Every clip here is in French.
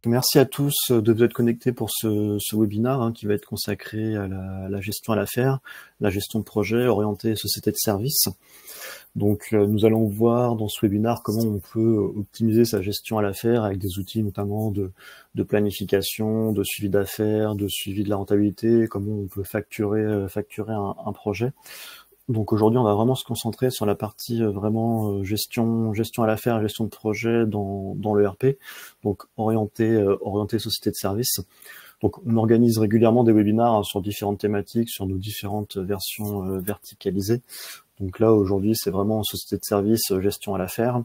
Merci à tous de vous être connectés pour ce webinaire qui va être consacré à la gestion à l'affaire, la gestion de projet orientée société de service. Donc nous allons voir dans ce webinaire comment on peut optimiser sa gestion à l'affaire avec des outils notamment de planification, de suivi d'affaires, de suivi de la rentabilité, comment on peut facturer un projet. Donc aujourd'hui, on va vraiment se concentrer sur la partie vraiment gestion à l'affaire, gestion de projet dans l'ERP, donc orienté société de service. Donc on organise régulièrement des webinaires sur différentes thématiques, sur nos différentes versions verticalisées. Donc là aujourd'hui, c'est vraiment société de service, gestion à l'affaire.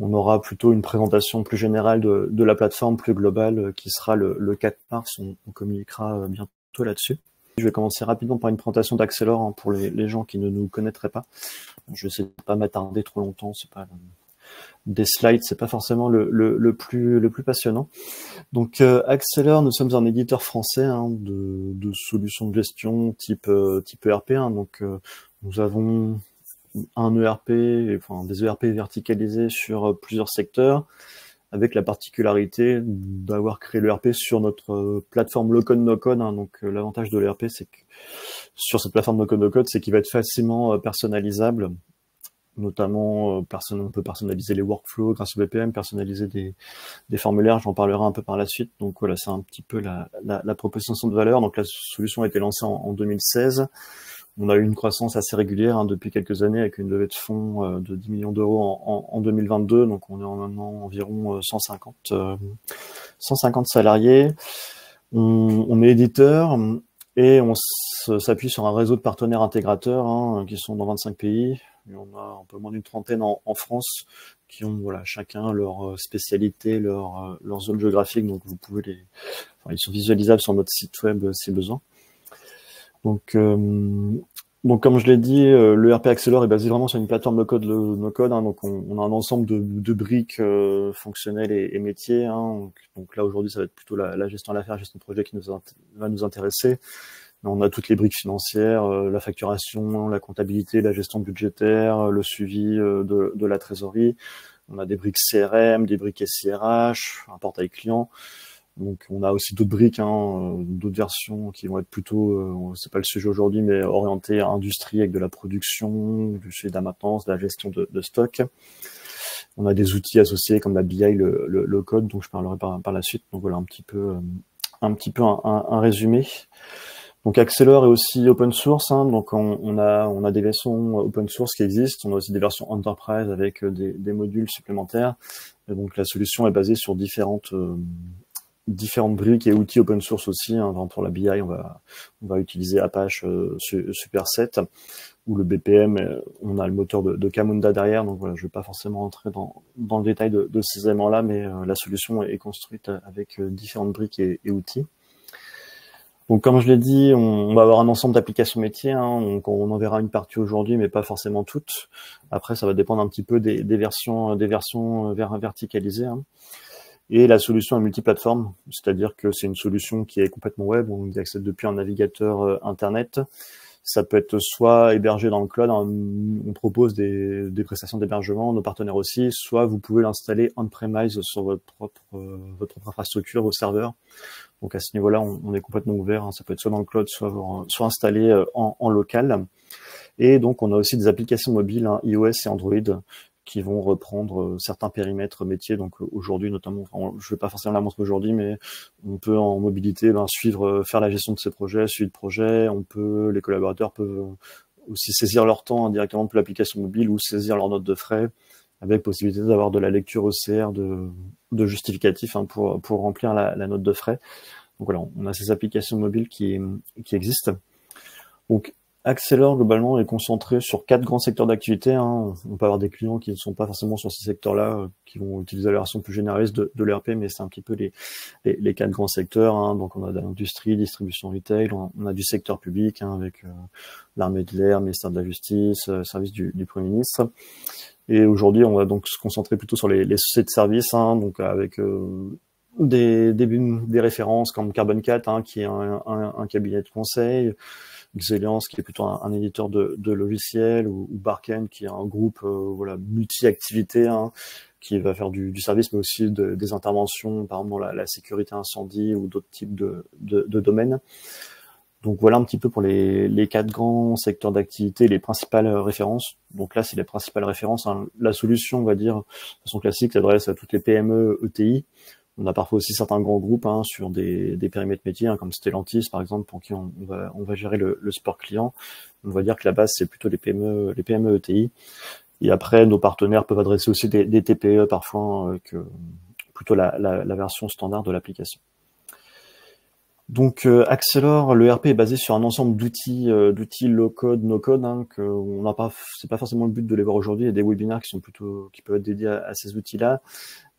On aura plutôt une présentation plus générale de la plateforme, plus globale, qui sera le 4 mars. On communiquera bientôt là-dessus. Je vais commencer rapidement par une présentation d'Accelor pour les gens qui ne nous connaîtraient pas. Je vais essayer de pas m'attarder trop longtemps. C'est pas des slides, c'est pas forcément le plus passionnant. Donc Accelor, nous sommes un éditeur français de solutions de gestion type ERP. Donc nous avons un ERP, enfin des ERP verticalisés sur plusieurs secteurs, avec la particularité d'avoir créé l'ERP sur notre plateforme low-code, no-code. Donc l'avantage de l'ERP, c'est que sur cette plateforme low-code, no-code, c'est qu'il va être facilement personnalisable. Notamment, on peut personnaliser les workflows grâce au BPM, personnaliser des formulaires, j'en parlerai un peu par la suite. Donc voilà, c'est un petit peu la proposition de valeur. Donc la solution a été lancée en 2016. On a eu une croissance assez régulière depuis quelques années avec une levée de fonds de 10 millions d'euros en 2022. Donc on est maintenant environ 150 salariés. On est éditeur et on s'appuie sur un réseau de partenaires intégrateurs qui sont dans 25 pays. Et on a un peu moins d'une trentaine en France qui ont chacun leur spécialité, leur zone géographique. Donc vous pouvez ils sont visualisables sur notre site web si besoin. Donc comme je l'ai dit, l'ERP Accelor est basé vraiment sur une plateforme no-code. Donc on a un ensemble de briques fonctionnelles et métiers. Donc là aujourd'hui, ça va être plutôt la gestion à l'affaire, la gestion de projet qui va nous intéresser. On a toutes les briques financières, la facturation, la comptabilité, la gestion budgétaire, le suivi de la trésorerie. On a des briques CRM, des briques SIRH, un portail client. Donc on a aussi d'autres briques, d'autres versions qui vont être plutôt, c'est pas le sujet aujourd'hui, mais orientées à industrie avec de la production, du suivi de la maintenance, de la gestion de stock. On a des outils associés comme la BI, le code, dont je parlerai par la suite. Donc voilà un petit peu un résumé. Donc Accelor est aussi open source, donc on a des versions open source qui existent. On a aussi des versions enterprise avec des modules supplémentaires. Et donc la solution est basée sur différentes briques et outils open source aussi. Pour la BI, on va utiliser Apache Superset, ou le BPM, on a le moteur de Camunda derrière. Donc voilà, je vais pas forcément entrer dans le détail de ces éléments-là, mais la solution est construite avec différentes briques et outils. Donc comme je l'ai dit, on va avoir un ensemble d'applications métiers. Donc on en verra une partie aujourd'hui, mais pas forcément toutes. Après, ça va dépendre un petit peu des versions verticalisées. Et la solution est multiplateforme, c'est-à-dire que c'est une solution qui est complètement web, on y accède depuis un navigateur internet. Ça peut être soit hébergé dans le cloud, on propose des prestations d'hébergement, nos partenaires aussi, soit vous pouvez l'installer on-premise sur votre propre infrastructure, vos serveurs. Donc à ce niveau-là, on est complètement ouvert, ça peut être soit dans le cloud, soit installé en local. Et donc on a aussi des applications mobiles, iOS et Android, qui vont reprendre certains périmètres métiers. Donc aujourd'hui notamment, je vais pas forcément la montrer aujourd'hui, mais on peut en mobilité faire la gestion de ces projets, suivi de projet. Les collaborateurs peuvent aussi saisir leur temps directement depuis l'application mobile ou saisir leur note de frais, avec possibilité d'avoir de la lecture OCR de justificatif pour remplir la note de frais. Donc voilà, on a ces applications mobiles qui existent. Donc Accelor, globalement, est concentré sur 4 grands secteurs d'activité. On peut avoir des clients qui ne sont pas forcément sur ces secteurs-là, qui vont utiliser la version plus généraliste de l'ERP, mais c'est un petit peu les 4 grands secteurs. Donc on a de l'industrie, distribution retail, on a du secteur public, avec l'armée de l'air, ministère de la Justice, service du Premier ministre. Et aujourd'hui, on va donc se concentrer plutôt sur les sociétés de services, donc avec des références comme Carbon 4, qui est un cabinet de conseil, Xeliance, qui est plutôt un éditeur de logiciels, ou Barken, qui est un groupe multi-activités, qui va faire du service, mais aussi des interventions, par exemple dans la sécurité incendie ou d'autres types de domaines. Donc voilà un petit peu pour les 4 grands secteurs d'activité, les principales références. Donc là, c'est les principales références, hein. La solution, on va dire, de façon classique, s'adresse à toutes les PME, ETI. On a parfois aussi certains grands groupes, hein, sur des périmètres métiers, hein, comme Stellantis par exemple, pour qui on va gérer le support client. On va dire que la base, c'est plutôt les PME ETI. Et après, nos partenaires peuvent adresser aussi des TPE parfois, que plutôt la version standard de l'application. Donc Axelor, le RP est basé sur un ensemble d'outils low-code, no-code, hein, que on n'a pas, c'est pas forcément le but de les voir aujourd'hui. Il y a des webinaires qui peuvent être dédiés à ces outils-là,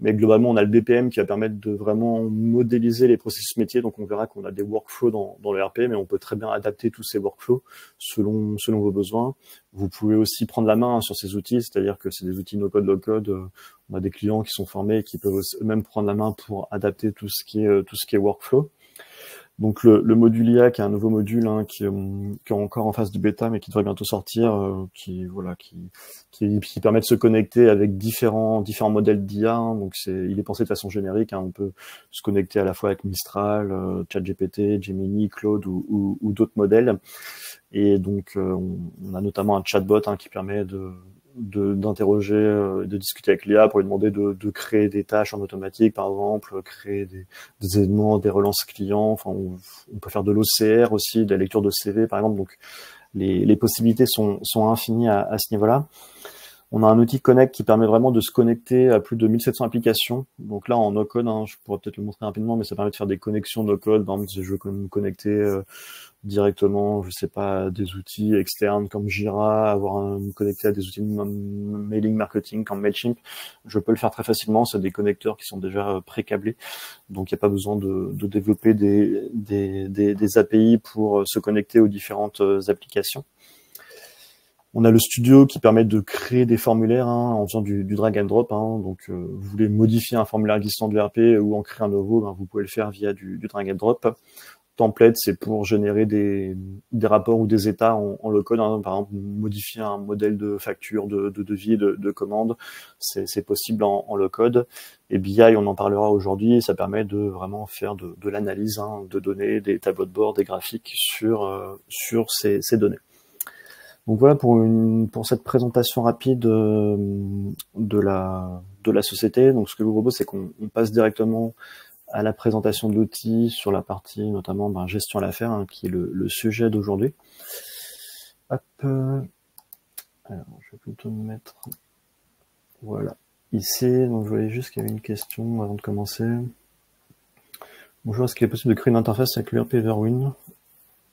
mais globalement on a le BPM qui va permettre de vraiment modéliser les processus métiers. Donc on verra qu'on a des workflows dans le RP, mais on peut très bien adapter tous ces workflows selon vos besoins. Vous pouvez aussi prendre la main, hein, sur ces outils, c'est-à-dire que c'est des outils no-code, low-code. On a des clients qui sont formés et qui peuvent eux-mêmes prendre la main pour adapter tout ce qui est workflow. Donc le module IA, qui est un nouveau module, hein, qui est encore en phase de bêta, mais qui devrait bientôt sortir, qui permet de se connecter avec différents modèles d'IA, hein. Donc il est pensé de façon générique, hein. On peut se connecter à la fois avec Mistral, ChatGPT, Gemini, Claude ou d'autres modèles. Et donc on a notamment un chatbot, hein, qui permet d'interroger, de discuter avec l'IA pour lui demander de créer des tâches en automatique, par exemple, créer des événements, des relances clients. Enfin, on peut faire de l'OCR aussi, de la lecture de CV, par exemple. Donc, les possibilités sont infinies à ce niveau-là. On a un outil Connect qui permet vraiment de se connecter à plus de 1700 applications. Donc là, en no-code, hein, je pourrais peut-être le montrer rapidement, mais ça permet de faire des connexions no-code. Par exemple, si je veux me connecter directement, je sais pas, à des outils externes comme Jira, me connecter à des outils de mailing marketing comme Mailchimp, je peux le faire très facilement. C'est des connecteurs qui sont déjà pré-câblés. Donc il n'y a pas besoin de développer des API pour se connecter aux différentes applications. On a le studio qui permet de créer des formulaires, hein, en faisant du drag and drop, hein. Donc vous voulez modifier un formulaire existant de l'ERP ou en créer un nouveau, ben, vous pouvez le faire via du drag and drop. Template, c'est pour générer des rapports ou des états en low-code, hein. Par exemple, modifier un modèle de facture, de devis, de commande, c'est possible en low-code. Et BI, on en parlera aujourd'hui, ça permet de vraiment faire de l'analyse, hein, de données, des tableaux de bord, des graphiques sur ces données. Donc voilà pour cette présentation rapide de la société. Donc ce que je vous propose, c'est qu'on passe directement à la présentation de l'outil sur la partie notamment gestion à l'affaire, hein, qui est le sujet d'aujourd'hui. Hop. Alors je vais plutôt me mettre voilà ici. Donc je voyais juste qu'il y avait une question avant de commencer. Bonjour, est-ce qu'il est possible de créer une interface avec l'ERP Everwin?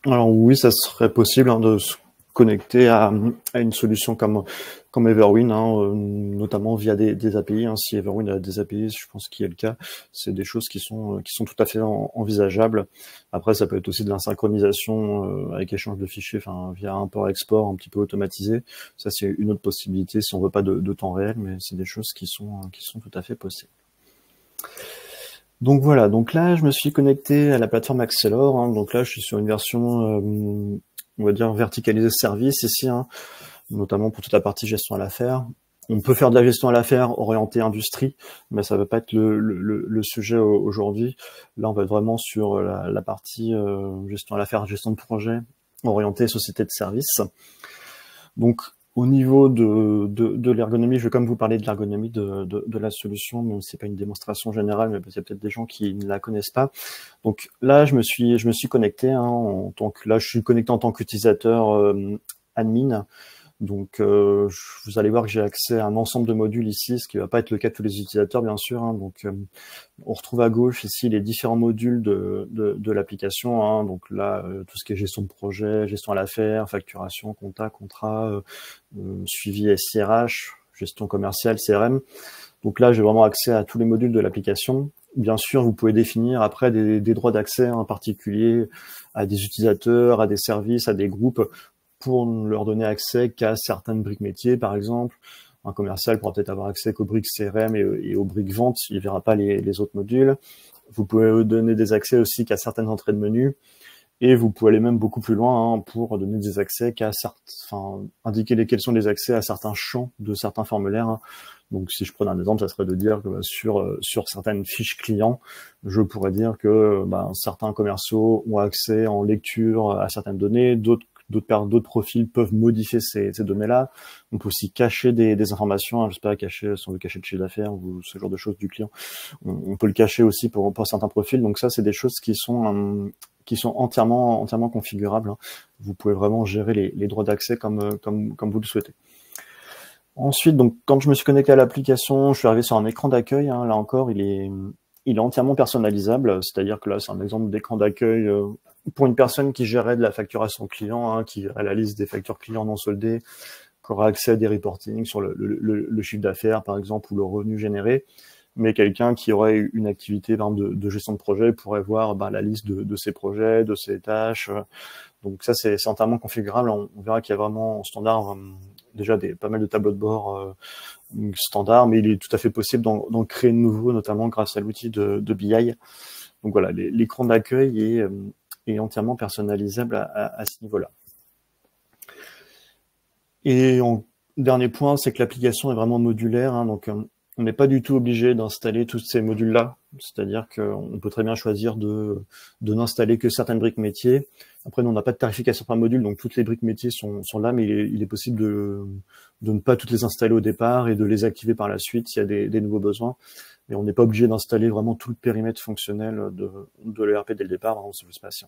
Alors oui, ça serait possible, hein, de se connecter à une solution comme Everwin, hein, notamment via des API, hein. Si Everwin a des API, je pense qu'il y a le cas, c'est des choses qui sont tout à fait envisageables. Après, ça peut être aussi de l'insynchronisation avec échange de fichiers, enfin via import-export un petit peu automatisé. Ça, c'est une autre possibilité si on veut pas de temps réel, mais c'est des choses qui sont tout à fait possibles. Donc voilà, donc là je me suis connecté à la plateforme Axelor, hein. Donc là je suis sur une version on va dire verticalisée service ici, hein, notamment pour toute la partie gestion à l'affaire. On peut faire de la gestion à l'affaire orientée industrie, mais ça va pas être le sujet aujourd'hui. Là on va être vraiment sur la partie gestion à l'affaire, gestion de projet, orientée société de service. Donc au niveau de l'ergonomie, je vais quand même vous parler de l'ergonomie de la solution, mais c'est pas une démonstration générale, mais il y a peut-être des gens qui ne la connaissent pas. Donc là, je me suis connecté, hein, là, je suis connecté en tant qu'utilisateur admin. Donc vous allez voir que j'ai accès à un ensemble de modules ici, ce qui va pas être le cas de tous les utilisateurs, bien sûr, hein. Donc on retrouve à gauche ici les différents modules de l'application, hein. Donc là, tout ce qui est gestion de projet, gestion à l'affaire, facturation, compta, contrat, suivi SIRH, gestion commerciale, CRM. Donc là, j'ai vraiment accès à tous les modules de l'application. Bien sûr, vous pouvez définir après des droits d'accès en particulier à des utilisateurs, à des services, à des groupes, pour ne leur donner accès qu'à certaines briques métiers, par exemple. Un commercial pourra peut-être avoir accès qu'aux briques CRM et aux briques vente, il verra pas les autres modules. Vous pouvez donner des accès aussi qu'à certaines entrées de menu. Et vous pouvez aller même beaucoup plus loin hein, pour donner des accès enfin, indiquer quels sont les accès à certains champs de certains formulaires. Hein. Donc, si je prenais un exemple, ça serait de dire que sur certaines fiches clients, je pourrais dire que certains commerciaux ont accès en lecture à certaines données, d'autres profils peuvent modifier ces données-là. On peut aussi cacher des informations, hein, je sais pas, si on veut cacher le chiffre d'affaires ou ce genre de choses du client. On peut le cacher aussi pour certains profils. Donc ça, c'est des choses qui sont entièrement configurables. Hein. Vous pouvez vraiment gérer les droits d'accès comme vous le souhaitez. Ensuite, donc quand je me suis connecté à l'application, je suis arrivé sur un écran d'accueil. Hein, là encore, il est entièrement personnalisable. C'est-à-dire que là, c'est un exemple d'écran d'accueil pour une personne qui gérait de la facturation client, hein, qui gérait la liste des factures clients non soldées, qui aura accès à des reportings sur le chiffre d'affaires, par exemple, ou le revenu généré. Mais quelqu'un qui aurait une activité par exemple, de gestion de projet pourrait voir la liste de ses projets, de ses tâches. Donc ça, c'est entièrement configurable. On verra qu'il y a vraiment en standard déjà pas mal de tableaux de bord standard, mais il est tout à fait possible d'en créer de nouveaux, notamment grâce à l'outil de BI. Donc voilà, l'écran d'accueil est entièrement personnalisable à ce niveau-là. Et dernier point, c'est que l'application est vraiment modulaire. Hein, donc on n'est pas du tout obligé d'installer tous ces modules-là. C'est-à-dire qu'on peut très bien choisir de n'installer que certaines briques métiers. Après, nous, on n'a pas de tarification par module, donc toutes les briques métiers sont là, mais il est possible de ne pas toutes les installer au départ et de les activer par la suite s'il y a des nouveaux besoins. Mais on n'est pas obligé d'installer vraiment tout le périmètre fonctionnel de l'ERP dès le départ. Hein. Je sais pas, si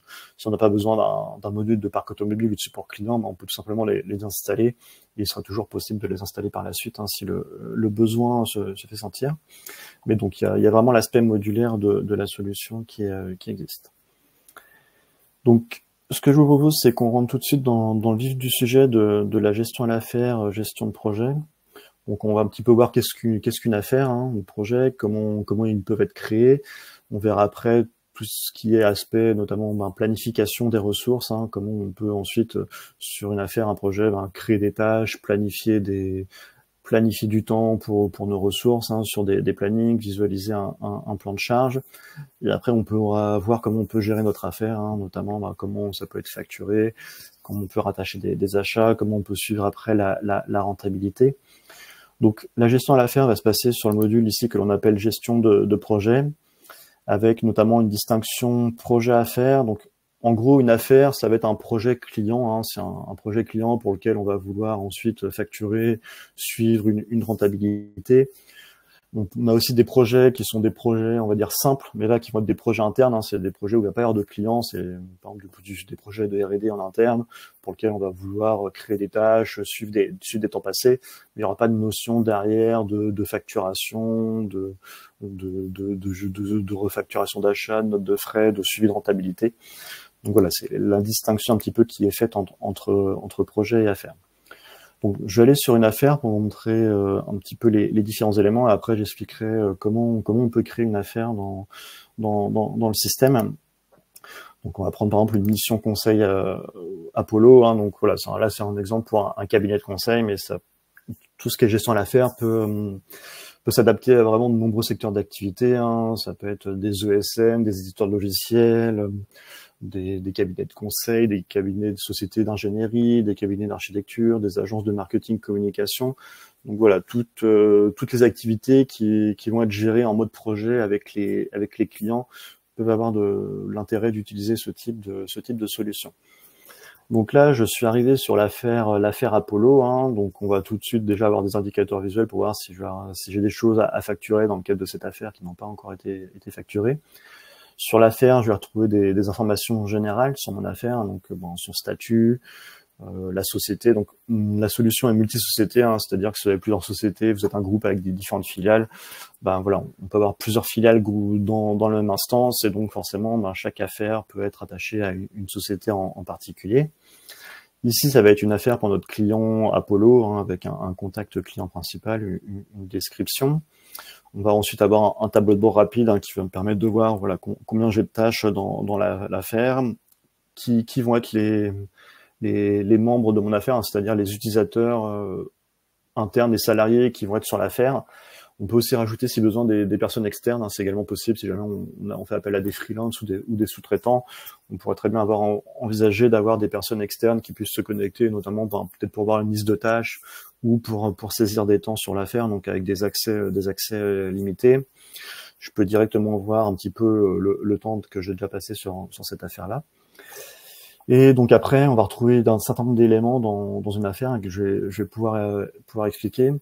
on n'a pas besoin d'un module de parc automobile ou de support client, on peut tout simplement les installer. Et il sera toujours possible de les installer par la suite hein, si le besoin se fait sentir. Mais donc il y a vraiment l'aspect modulaire de la solution qui existe. Donc ce que je vous propose, c'est qu'on rentre tout de suite dans le vif du sujet de la gestion à l'affaire, gestion de projet. Donc on va un petit peu voir qu'est-ce qu'une affaire, hein, un projet, comment ils peuvent être créés. On verra après tout ce qui est aspect, notamment planification des ressources, hein, comment on peut ensuite, sur une affaire, un projet, créer des tâches, planifier du temps pour nos ressources, hein, sur des plannings, visualiser un plan de charge. Et après, on pourra voir comment on peut gérer notre affaire, hein, notamment comment ça peut être facturé, comment on peut rattacher des achats, comment on peut suivre après la rentabilité. Donc la gestion à l'affaire va se passer sur le module ici que l'on appelle gestion de projet, avec notamment une distinction projet affaire. Donc en gros, une affaire, ça va être un projet client, hein, c'est un projet client pour lequel on va vouloir ensuite facturer, suivre une rentabilité. Donc, on a aussi des projets qui sont des projets, on va dire, simples, mais là, qui vont être des projets internes. Hein, c'est des projets où il n'y a pas de clients. C'est, par exemple, des projets de R&D en interne pour lesquels on va vouloir créer des tâches, suivre des temps passés. Mais il n'y aura pas de notion derrière de facturation, de refacturation d'achat, de notes de frais, de suivi de rentabilité. Donc voilà, c'est la distinction un petit peu qui est faite entre projet et affaire. Donc, je vais aller sur une affaire pour vous montrer un petit peu les différents éléments et après j'expliquerai comment on peut créer une affaire dans le système. Donc, on va prendre par exemple une mission conseil Apollo. Hein, donc voilà, là c'est un exemple pour un cabinet de conseil, mais tout ce qui est gestion à l'affaire peut s'adapter à vraiment de nombreux secteurs d'activité. Hein. Ça peut être des ESN, des éditeurs de logiciels, des cabinets de conseil, des cabinets de sociétés d'ingénierie, des cabinets d'architecture, des agences de marketing, communication. Donc voilà, toutes les activités qui vont être gérées en mode projet avec les clients peuvent avoir l'intérêt d'utiliser ce type de solution. Donc là, je suis arrivé sur l'affaire Apollo. Hein, donc on va tout de suite déjà avoir des indicateurs visuels pour voir si j'ai des choses à facturer dans le cadre de cette affaire qui n'ont pas encore été facturées. Sur l'affaire, je vais retrouver des informations générales sur mon affaire, donc son statut, la société. Donc la solution est multi-société, hein, c'est-à-dire que si vous avez plusieurs sociétés, vous êtes un groupe avec des différentes filiales, voilà, on peut avoir plusieurs filiales dans la même instance, et donc forcément, chaque affaire peut être attachée à une société en particulier. Ici, ça va être une affaire pour notre client Apollo, hein, avec un contact client principal, une description. On va ensuite avoir un tableau de bord rapide hein, qui va me permettre de voir voilà combien j'ai de tâches dans l'affaire, qui vont être les membres de mon affaire, hein, c'est-à-dire les utilisateurs internes et salariés qui vont être sur l'affaire. On peut aussi rajouter, si besoin, des personnes externes, hein, c'est également possible si jamais on fait appel à des freelances ou des sous-traitants. On pourrait très bien avoir envisagé d'avoir des personnes externes qui puissent se connecter, notamment peut-être pour voir une liste de tâches ou pour saisir des temps sur l'affaire, donc avec des accès limités. Je peux directement voir un petit peu le temps que j'ai déjà passé sur cette affaire-là. Et donc après, on va retrouver un certain nombre d'éléments dans une affaire que je vais pouvoir expliquer.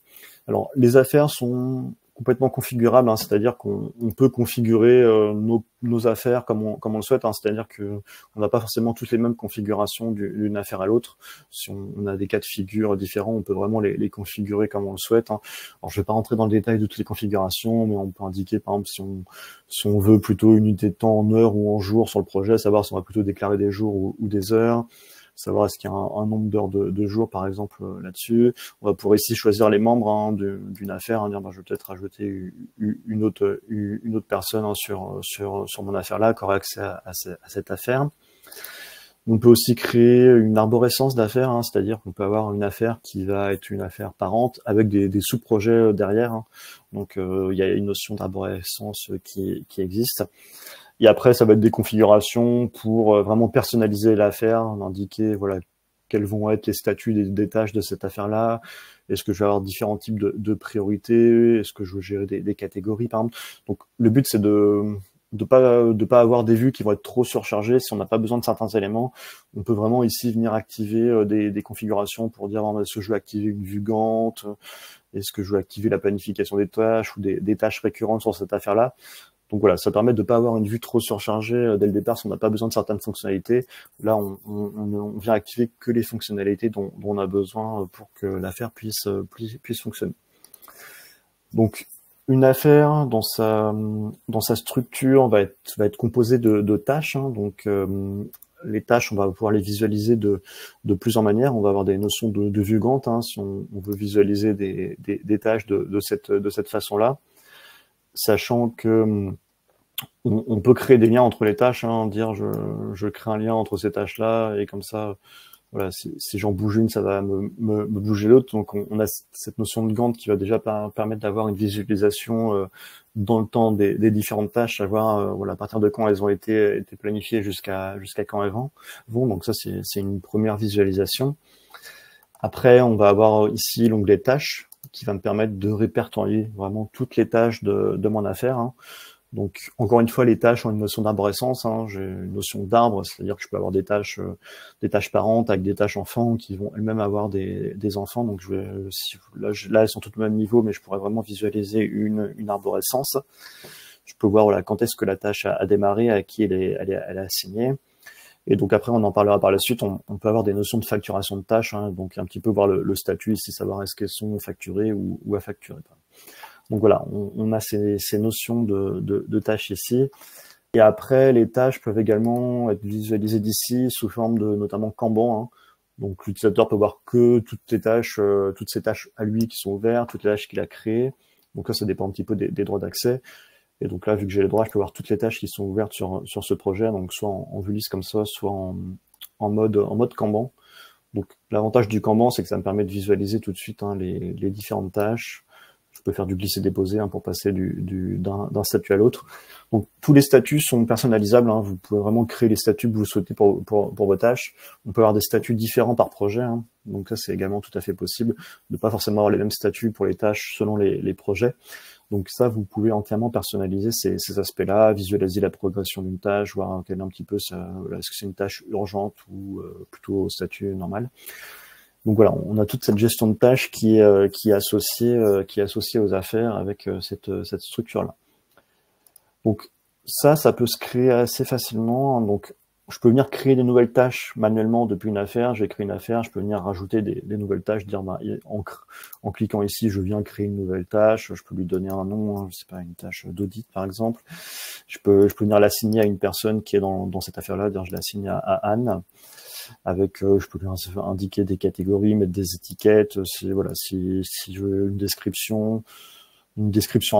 Alors, les affaires sont complètement configurables, hein, c'est-à-dire qu'on peut configurer nos affaires comme on le souhaite, hein, c'est-à-dire que on n'a pas forcément toutes les mêmes configurations d'une affaire à l'autre. Si on a des cas de figure différents, on peut vraiment les configurer comme on le souhaite, hein. Alors, je vais pas rentrer dans le détail de toutes les configurations, mais on peut indiquer, par exemple, si on veut plutôt une unité de temps en heures ou en jours sur le projet, savoir si on va plutôt déclarer des jours ou des heures, savoir est-ce qu'il y a un nombre d'heures de jours, par exemple, là-dessus. On va pouvoir ici choisir les membres, hein, d'une affaire, hein, dire, je vais peut-être rajouter une autre personne, hein, sur mon affaire-là, qui aura accès à cette affaire. On peut aussi créer une arborescence d'affaires, hein, c'est-à-dire qu'on peut avoir une affaire qui va être une affaire parente avec des sous-projets derrière, hein. Donc, il y a une notion d'arborescence qui existe. Et après, ça va être des configurations pour vraiment personnaliser l'affaire, indiquer voilà quels vont être les statuts des tâches de cette affaire-là. Est-ce que je vais avoir différents types de priorités? Est-ce que je veux gérer des catégories, par exemple? Donc, le but, c'est de pas avoir des vues qui vont être trop surchargées. Si on n'a pas besoin de certains éléments, on peut vraiment ici venir activer des configurations pour dire est-ce que je veux activer une vue Gantt, est-ce que je veux activer la planification des tâches ou des tâches récurrentes sur cette affaire-là. Donc voilà, ça permet de pas avoir une vue trop surchargée dès le départ si on n'a pas besoin de certaines fonctionnalités. Là, on vient activer que les fonctionnalités dont on a besoin pour que l'affaire puisse fonctionner. Donc, une affaire dans sa structure va être composée de tâches, hein. Donc, les tâches, on va pouvoir les visualiser de plusieurs manières. On va avoir des notions de vue Gantt, hein, si on veut visualiser des tâches de cette façon-là, sachant que on peut créer des liens entre les tâches, hein, dire je crée un lien entre ces tâches-là, et comme ça, voilà, si j'en bouge une, ça va me bouger l'autre. Donc on a cette notion de Gantt qui va déjà permettre d'avoir une visualisation dans le temps des différentes tâches, savoir voilà, à partir de quand elles ont été planifiées jusqu'à quand elles vont. Donc ça, c'est une première visualisation. Après, on va avoir ici l'onglet tâches qui va me permettre de répertorier vraiment toutes les tâches de mon affaire, hein. Donc, encore une fois, les tâches ont une notion d'arborescence, hein. J'ai une notion d'arbre, c'est-à-dire que je peux avoir des tâches parentes avec des tâches enfants qui vont elles-mêmes avoir des enfants. Donc, là, elles sont toutes au même niveau, mais je pourrais vraiment visualiser une arborescence. Je peux voir voilà quand est-ce que la tâche a démarré, à qui elle est assignée. Et donc après, on en parlera par la suite. On peut avoir des notions de facturation de tâches, hein. Donc un petit peu voir le statut ici, savoir est-ce qu'elles sont facturées ou à facturer. Donc voilà, on a ces notions de tâches ici. Et après, les tâches peuvent également être visualisées d'ici sous forme de notamment Kanban, hein. Donc l'utilisateur peut voir que toutes ces tâches à lui qui sont ouvertes, toutes les tâches qu'il a créées. Donc là, ça dépend un petit peu des droits d'accès. Et donc là, vu que j'ai les droits, je peux voir toutes les tâches qui sont ouvertes sur ce projet, donc soit en vue lisse comme ça, soit en mode Kanban. Donc l'avantage du Kanban, c'est que ça me permet de visualiser tout de suite, hein, les différentes tâches. Je peux faire du glisser-déposer, hein, pour passer d'un statut à l'autre. Donc tous les statuts sont personnalisables, hein. Vous pouvez vraiment créer les statuts que vous souhaitez pour vos tâches. On peut avoir des statuts différents par projet, hein. Donc ça, c'est également tout à fait possible de pas forcément avoir les mêmes statuts pour les tâches selon les projets. Donc ça, vous pouvez entièrement personnaliser ces aspects-là, visualiser la progression d'une tâche, voir quel est un petit peu est-ce que c'est une tâche urgente ou plutôt au statut normal. Donc voilà, on a toute cette gestion de tâches qui est associée aux affaires avec cette structure-là. Donc ça peut se créer assez facilement. Donc je peux venir créer des nouvelles tâches manuellement depuis une affaire. J'ai créé une affaire, je peux venir rajouter des nouvelles tâches, dire en cliquant ici, je viens créer une nouvelle tâche. Je peux lui donner un nom, hein, je sais pas, une tâche d'audit par exemple. Je peux venir l'assigner à une personne qui est dans cette affaire-là, dire je l'assigne à Anne. Avec, je peux lui indiquer des catégories, mettre des étiquettes, si je veux une description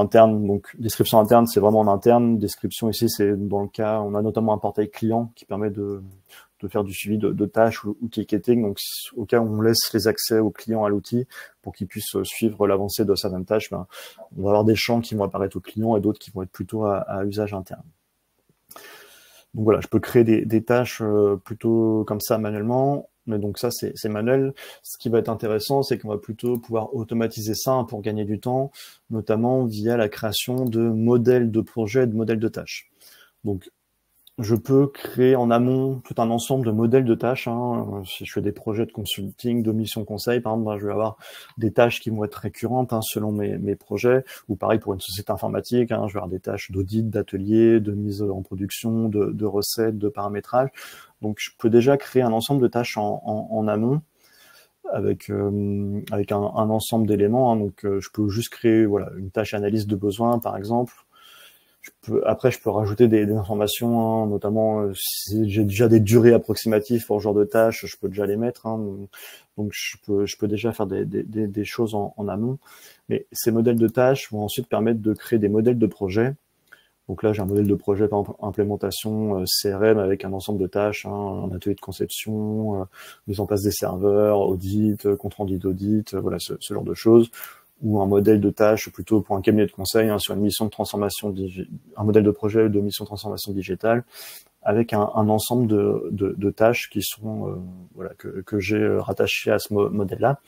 interne. Donc, description interne, c'est vraiment en interne. Description ici, c'est dans le cas, on a notamment un portail client qui permet de de faire du suivi de tâches ou ticketing, donc au cas où on laisse les accès aux clients à l'outil pour qu'ils puissent suivre l'avancée de certaines tâches, ben, on va avoir des champs qui vont apparaître aux clients et d'autres qui vont être plutôt à usage interne. Donc voilà, je peux créer des tâches plutôt comme ça manuellement, mais donc ça c'est manuel. Ce qui va être intéressant, c'est qu'on va plutôt pouvoir automatiser ça hein, pour gagner du temps, notamment via la création de modèles de projets, de modèles de tâches. Donc je peux créer en amont tout un ensemble de modèles de tâches. Hein. Si je fais des projets de consulting, de mission conseil, par exemple, ben, je vais avoir des tâches qui vont être récurrentes hein, selon mes projets. Ou pareil pour une société informatique, hein, je vais avoir des tâches d'audit, d'atelier, de mise en production, de recettes, de paramétrage. Donc je peux déjà créer un ensemble de tâches en amont avec un ensemble d'éléments. Hein. Donc je peux juste créer voilà une tâche analyse de besoins, par exemple. Après, je peux rajouter des informations, hein, notamment si j'ai déjà des durées approximatives pour ce genre de tâches, je peux déjà les mettre. Hein, donc, je peux déjà faire des choses en amont. Mais ces modèles de tâches vont ensuite permettre de créer des modèles de projet. Donc là, j'ai un modèle de projet, par exemple, implémentation CRM avec un ensemble de tâches, hein, un atelier de conception, mise en place des serveurs, audit, compte rendu d'audit, voilà, ce genre de choses. Ou un modèle de tâche plutôt pour un cabinet de conseil hein, sur une mission de transformation, un modèle de projet de mission de transformation digitale, avec un ensemble de tâches qui sont voilà que j'ai rattachées à ce modèle-là.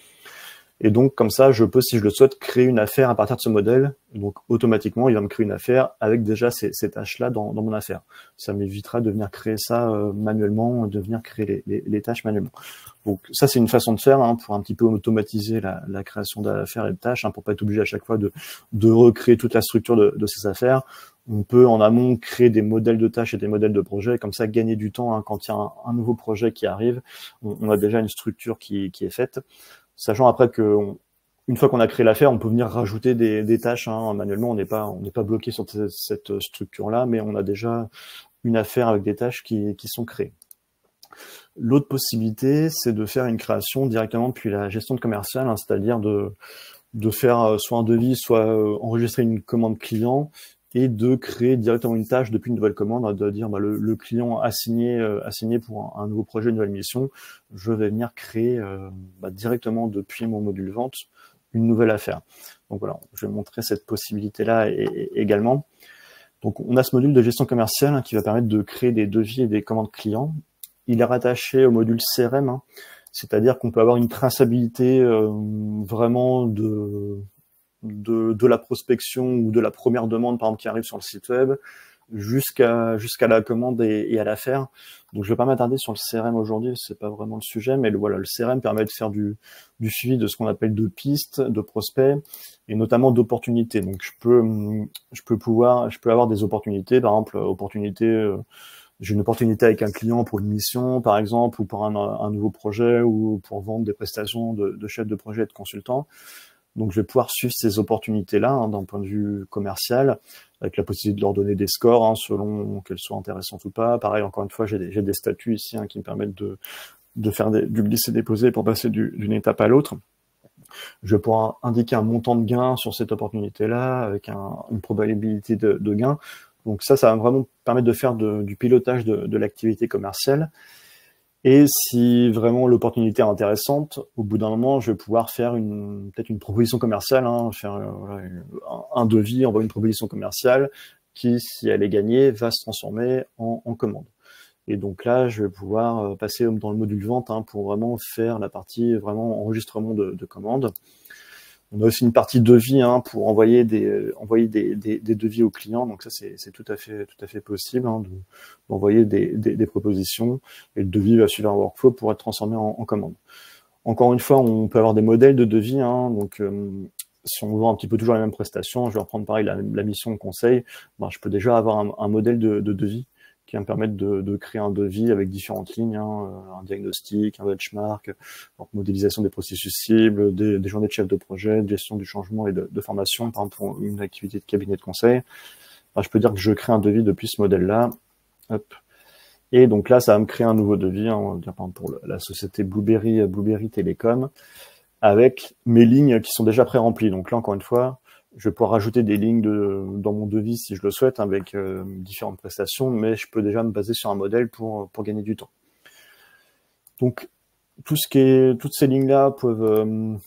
Et donc, comme ça, je peux, si je le souhaite, créer une affaire à partir de ce modèle. Donc, automatiquement, il va me créer une affaire avec déjà ces tâches-là dans mon affaire. Ça m'évitera de venir créer ça manuellement, de venir créer les tâches manuellement. Donc, ça, c'est une façon de faire hein, pour un petit peu automatiser la création d'affaires et de tâches, hein, pour pas être obligé à chaque fois de recréer toute la structure de ces affaires. On peut, en amont, créer des modèles de tâches et des modèles de projets, comme ça, gagner du temps hein, quand il y a un nouveau projet qui arrive. On a déjà une structure qui est faite. Sachant après que une fois qu'on a créé l'affaire, on peut venir rajouter des tâches hein, manuellement. On n'est pas bloqué sur cette structure-là, mais on a déjà une affaire avec des tâches qui sont créées. L'autre possibilité, c'est de faire une création directement depuis la gestion de commercial, hein, c'est-à-dire de faire soit un devis, soit enregistrer une commande client et de créer directement une tâche depuis une nouvelle commande, de dire bah, le client a signé pour un nouveau projet, une nouvelle mission, je vais venir créer directement depuis mon module vente une nouvelle affaire. Donc voilà, je vais montrer cette possibilité-là également. Donc on a ce module de gestion commerciale hein, qui va permettre de créer des devis et des commandes clients. Il est rattaché au module CRM, hein, c'est-à-dire qu'on peut avoir une traçabilité vraiment de la prospection ou de la première demande par exemple qui arrive sur le site web jusqu'à la commande et à l'affaire. Donc je vais pas m'attarder sur le CRM aujourd'hui, c'est pas vraiment le sujet, mais voilà, le CRM permet de faire du suivi de ce qu'on appelle de pistes, de prospects et notamment d'opportunités. Donc je peux avoir des opportunités, par exemple j'ai une opportunité avec un client pour une mission, par exemple, ou pour un nouveau projet, ou pour vendre des prestations de chef de projet et de consultant. Donc, je vais pouvoir suivre ces opportunités-là hein, d'un point de vue commercial, avec la possibilité de leur donner des scores hein, selon qu'elles soient intéressantes ou pas. Pareil, encore une fois, j'ai des statuts ici hein, qui me permettent de faire du glisser-déposer pour passer d'une étape à l'autre. Je vais pouvoir indiquer un montant de gain sur cette opportunité-là, avec une probabilité de gain. Donc ça va vraiment permettre de faire du pilotage de l'activité commerciale. Et si vraiment l'opportunité est intéressante, au bout d'un moment, je vais pouvoir faire peut-être une proposition commerciale, hein, faire voilà, un devis, envoyer une proposition commerciale qui, si elle est gagnée, va se transformer en commande. Et donc là, je vais pouvoir passer dans le module vente hein, pour vraiment faire la partie vraiment enregistrement de commandes. On a aussi une partie devis hein, pour envoyer des devis aux clients. Donc ça, c'est tout à fait possible hein, d'envoyer des propositions et le devis va suivre un workflow pour être transformé en commande. Encore une fois, on peut avoir des modèles de devis. Hein, donc si on vend un petit peu toujours les mêmes prestations, je vais reprendre pareil la mission de conseil. Ben, je peux déjà avoir un modèle de devis qui va me permettre de créer un devis avec différentes lignes, hein, un diagnostic, un benchmark, donc modélisation des processus cibles, des journées de chef de projet, de gestion du changement et de formation, par exemple pour une activité de cabinet de conseil. Enfin, je peux dire que je crée un devis depuis ce modèle-là. Hop. Et donc là, ça va me créer un nouveau devis, hein, on va dire par exemple pour la société Blueberry Telecom, avec mes lignes qui sont déjà pré-remplies. Donc là, encore une fois, je vais pouvoir rajouter des lignes dans mon devis si je le souhaite, avec différentes prestations, mais je peux déjà me baser sur un modèle pour gagner du temps. Donc, toutes ces lignes-là peuvent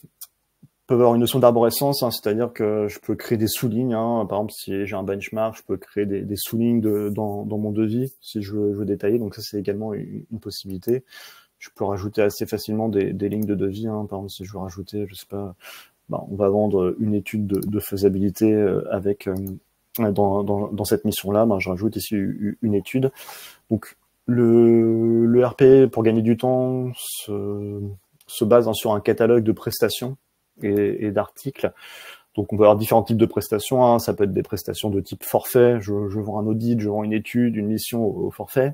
avoir une notion d'arborescence, hein, c'est-à-dire que je peux créer des sous-lignes. Hein. Par exemple, si j'ai un benchmark, je peux créer des sous-lignes dans mon devis si je veux détailler. Donc ça, c'est également une possibilité. Je peux rajouter assez facilement des lignes de devis. Hein. Par exemple, si je veux rajouter, je sais pas, on va vendre une étude de faisabilité avec dans cette mission-là. Je rajoute ici une étude. Donc le RP, pour gagner du temps, se base sur un catalogue de prestations et d'articles. Donc on peut avoir différents types de prestations, hein. Ça peut être des prestations de type forfait, je vends un audit, je vends une étude, une mission au forfait.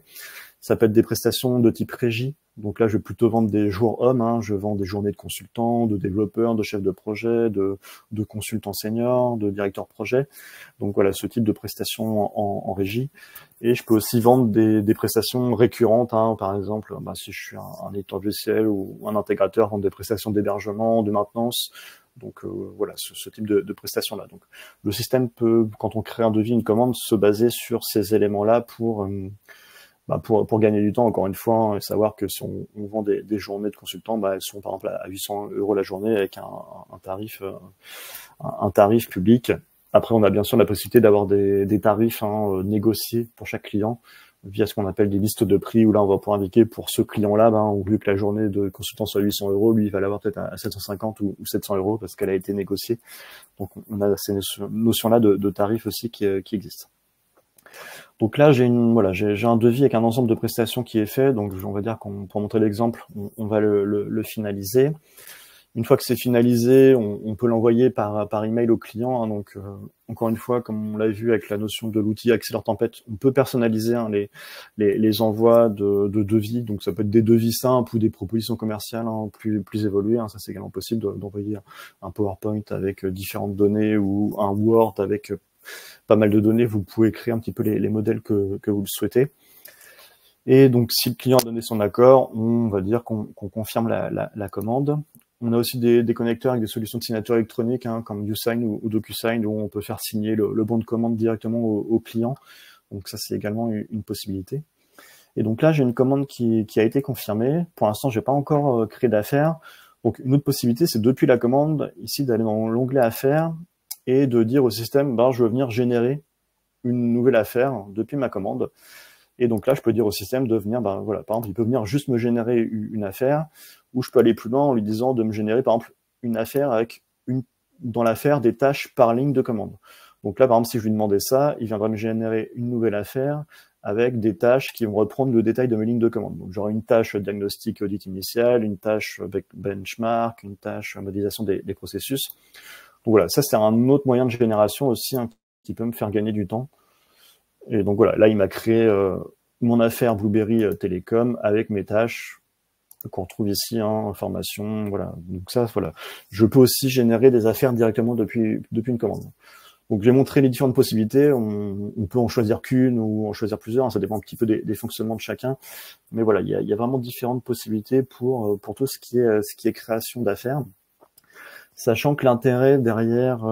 Ça peut être des prestations de type régie. Donc là, je vais plutôt vendre des jours hommes. Hein. Je vends des journées de consultants, de développeurs, de chefs de projet, de consultants seniors, de directeurs projet. Donc voilà, ce type de prestations en régie. Et je peux aussi vendre des prestations récurrentes. Hein. Par exemple, si je suis un éditeur logiciel ou un intégrateur, vendre des prestations d'hébergement, de maintenance. Donc voilà, ce type de prestations-là. Donc le système peut, quand on crée un devis, une commande, se baser sur ces éléments-là pour gagner du temps, encore une fois, hein, et savoir que si on vend des journées de consultants, elles sont par exemple à 800 € la journée avec un tarif public. Après, on a bien sûr la possibilité d'avoir des tarifs négociés pour chaque client via ce qu'on appelle des listes de prix, où là, on va pouvoir indiquer pour ce client-là, au lieu que la journée de consultant soit 800 €, lui, il va l'avoir peut-être à 750 ou 700 € parce qu'elle a été négociée. Donc, on a ces notions-là de tarifs aussi qui existent. Donc là, j'ai un devis avec un ensemble de prestations qui est fait. Donc, on va dire pour montrer l'exemple, on va le finaliser. Une fois que c'est finalisé, on peut l'envoyer par email au client. Hein. Donc, encore une fois, comme on l'a vu avec la notion de l'outil Accelère Tempête, on peut personnaliser les envois de devis. Donc, ça peut être des devis simples ou des propositions commerciales plus évoluées. Hein. Ça, c'est également possible d'envoyer un PowerPoint avec différentes données ou un Word avec pas mal de données. Vous pouvez créer un petit peu les modèles que vous le souhaitez. Et donc, si le client a donné son accord, on va dire qu'on confirme la commande. On a aussi des connecteurs avec des solutions de signature électronique, hein, comme YouSign ou DocuSign, où on peut faire signer le bon de commande directement au client. Donc ça, c'est également une possibilité. Et donc là, j'ai une commande qui a été confirmée. Pour l'instant, j'ai pas encore créé d'affaires. Donc une autre possibilité, c'est depuis la commande, ici, d'aller dans l'onglet Affaires et de dire au système, je veux venir générer une nouvelle affaire depuis ma commande. Et donc là, je peux dire au système de venir, par exemple, il peut venir juste me générer une affaire, ou je peux aller plus loin en lui disant de me générer, par exemple, une affaire avec dans l'affaire des tâches par ligne de commande. Donc là, par exemple, si je lui demandais ça, il viendra me générer une nouvelle affaire avec des tâches qui vont reprendre le détail de mes lignes de commande. Donc j'aurai une tâche diagnostic audit initial, une tâche benchmark, une tâche modélisation des processus. Donc voilà, ça c'est un autre moyen de génération aussi, hein, qui peut me faire gagner du temps. Et donc voilà, là il m'a créé mon affaire Blueberry Telecom avec mes tâches qu'on retrouve ici, information, voilà. Donc ça, voilà. Je peux aussi générer des affaires directement depuis une commande. Donc j'ai montré les différentes possibilités. On peut en choisir qu'une ou en choisir plusieurs. Hein, ça dépend un petit peu des fonctionnements de chacun. Mais voilà, il y a vraiment différentes possibilités pour tout ce qui est création d'affaires. Sachant que l'intérêt derrière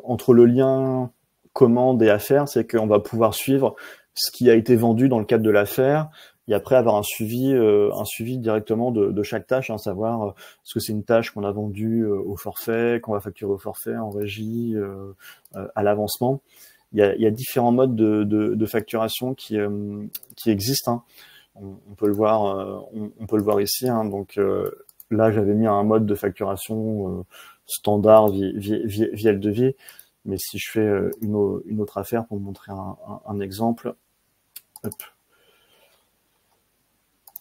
entre le lien commande et affaire, c'est qu'on va pouvoir suivre ce qui a été vendu dans le cadre de l'affaire et après avoir un suivi directement de chaque tâche, hein, savoir est-ce que c'est une tâche qu'on a vendue au forfait, qu'on va facturer au forfait, en régie, à l'avancement. Il y a différents modes de facturation qui existent. Hein. On peut le voir, on peut le voir ici. Hein. Donc là, j'avais mis un mode de facturation standard via le devis. Mais si je fais une autre affaire pour vous montrer un exemple, hop.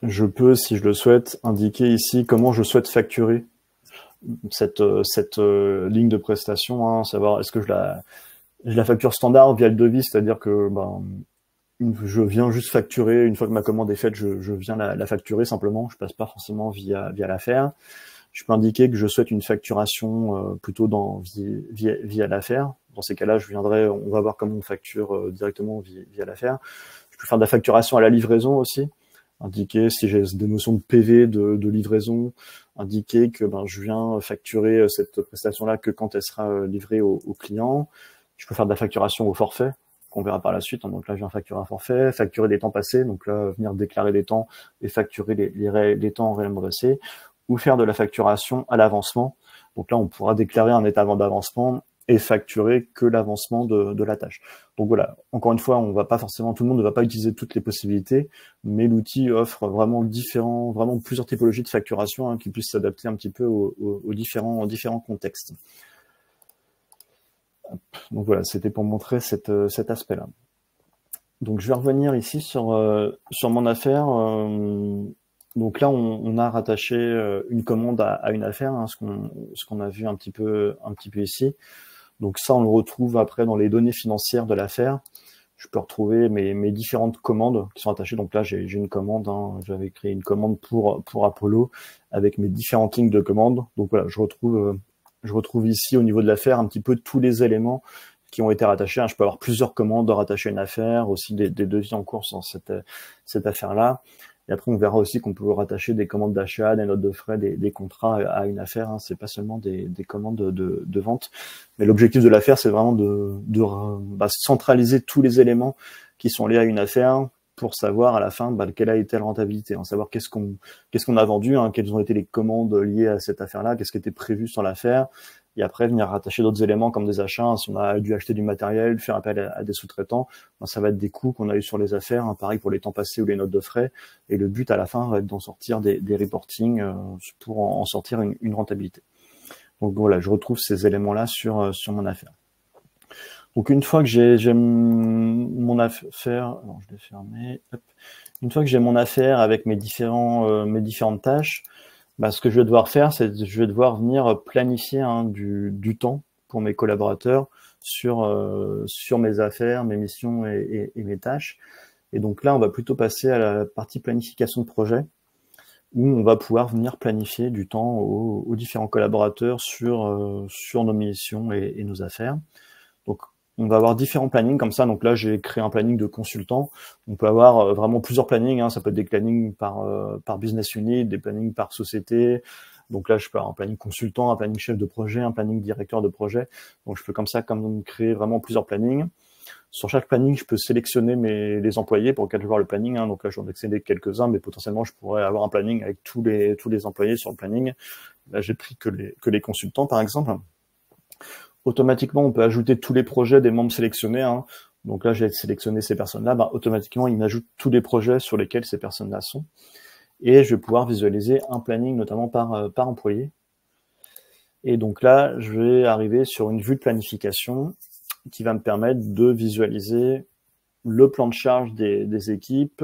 Je peux, si je le souhaite, indiquer ici comment je souhaite facturer cette ligne de prestation, hein, savoir est-ce que je la facture standard via le devis, c'est-à-dire que je viens juste facturer, une fois que ma commande est faite, je viens la facturer simplement, je passe pas forcément via l'affaire. Je peux indiquer que je souhaite une facturation plutôt via l'affaire. Dans ces cas-là, on va voir comment on facture directement via l'affaire. Je peux faire de la facturation à la livraison aussi, indiquer si j'ai des notions de PV de livraison, indiquer que je viens facturer cette prestation-là que quand elle sera livrée au client. Je peux faire de la facturation au forfait. qu'on verra par la suite. Donc là, je viens facturer un forfait, facturer des temps passés, donc là, venir déclarer des temps et facturer les temps réellement passés, ou faire de la facturation à l'avancement. Donc là, on pourra déclarer un état d'avancement et facturer que l'avancement de la tâche. Donc voilà, encore une fois, on va pas forcément, tout le monde ne va pas utiliser toutes les possibilités, mais l'outil offre vraiment plusieurs typologies de facturation hein, qui puissent s'adapter un petit peu aux différents contextes. Donc voilà, c'était pour montrer cet aspect-là. Donc je vais revenir ici sur mon affaire. Donc là, on a rattaché une commande à une affaire, hein, ce qu'on a vu un petit peu ici. Donc ça, on le retrouve après dans les données financières de l'affaire. Je peux retrouver mes différentes commandes qui sont attachées. Donc là, j'ai une commande. Hein, j'avais créé une commande pour Apollo avec mes différentes lignes de commande. Donc voilà, je retrouve ici au niveau de l'affaire un petit peu tous les éléments qui ont été rattachés. Hein. Je peux avoir plusieurs commandes rattachées à une affaire, aussi des devis en cours dans cette affaire-là. Et après, on verra aussi qu'on peut rattacher des commandes d'achat, des notes de frais, des contrats à une affaire. Hein. C'est pas seulement des commandes de vente. Mais l'objectif de l'affaire, c'est vraiment de centraliser tous les éléments qui sont liés à une affaire pour savoir à la fin quelle a été la rentabilité, hein, savoir qu'est-ce qu'on a vendu, hein, quelles ont été les commandes liées à cette affaire-là, qu'est-ce qui était prévu sur l'affaire, et après venir rattacher d'autres éléments comme des achats. Hein, si on a dû acheter du matériel, faire appel à des sous-traitants, ça va être des coûts qu'on a eu sur les affaires, hein, pareil pour les temps passés ou les notes de frais, et le but à la fin va être d'en sortir des reportings pour en sortir une rentabilité. Donc voilà, je retrouve ces éléments-là sur mon affaire. Donc une fois que j'ai mon affaire, alors je l'ai fermé, hop. Une fois que j'ai mon affaire avec mes différentes tâches, ce que je vais devoir faire, c'est que je vais devoir venir planifier hein, du temps pour mes collaborateurs sur mes affaires, mes missions et mes tâches. Et donc là, on va plutôt passer à la partie planification de projet, où on va pouvoir venir planifier du temps aux différents collaborateurs sur nos missions et nos affaires. Donc on va avoir différents plannings comme ça. Donc là, j'ai créé un planning de consultant. On peut avoir vraiment plusieurs plannings. Hein. Ça peut être des plannings par business unit, des plannings par société. Donc là, je peux avoir un planning consultant, un planning chef de projet, un planning directeur de projet. Donc je peux comme ça créer vraiment plusieurs plannings. Sur chaque planning, je peux sélectionner les employés pour lesquels je vais voir le planning. Hein. Donc là, je vais en accéder quelques-uns, mais potentiellement, je pourrais avoir un planning avec tous les employés sur le planning. Là, j'ai pris que les consultants, par exemple. Automatiquement, on peut ajouter tous les projets des membres sélectionnés. Hein. Donc là, j'ai sélectionné ces personnes-là. Automatiquement, il m'ajoute tous les projets sur lesquels ces personnes-là sont. Et je vais pouvoir visualiser un planning, notamment par employé. Et donc là, je vais arriver sur une vue de planification qui va me permettre de visualiser le plan de charge des équipes,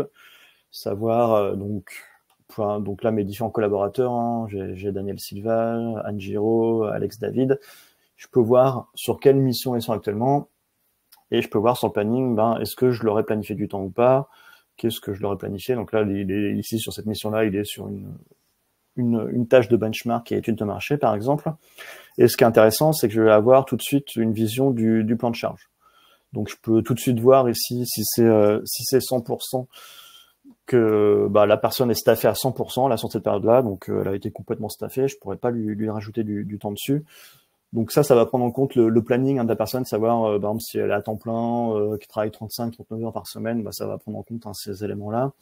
savoir donc là mes différents collaborateurs. Hein. J'ai Daniel Silva, Anne Giraud, Alex David. Je peux voir sur quelle mission ils sont actuellement et je peux voir sur le planning, est-ce que je leur ai planifié du temps ou pas, qu'est-ce que je leur ai planifié. Donc là, il est ici sur cette mission-là, il est sur une tâche de benchmark qui est étude de marché, par exemple. Et ce qui est intéressant, c'est que je vais avoir tout de suite une vision du plan de charge. Donc je peux tout de suite voir ici si c'est 100% que la personne est staffée à 100% là sur cette période-là, donc elle a été complètement staffée, je pourrais pas lui rajouter du temps dessus. Donc ça va prendre en compte le planning de la personne, savoir par exemple si elle est à temps plein, qui travaille 35-39 heures par semaine, ça va prendre en compte ces éléments-là.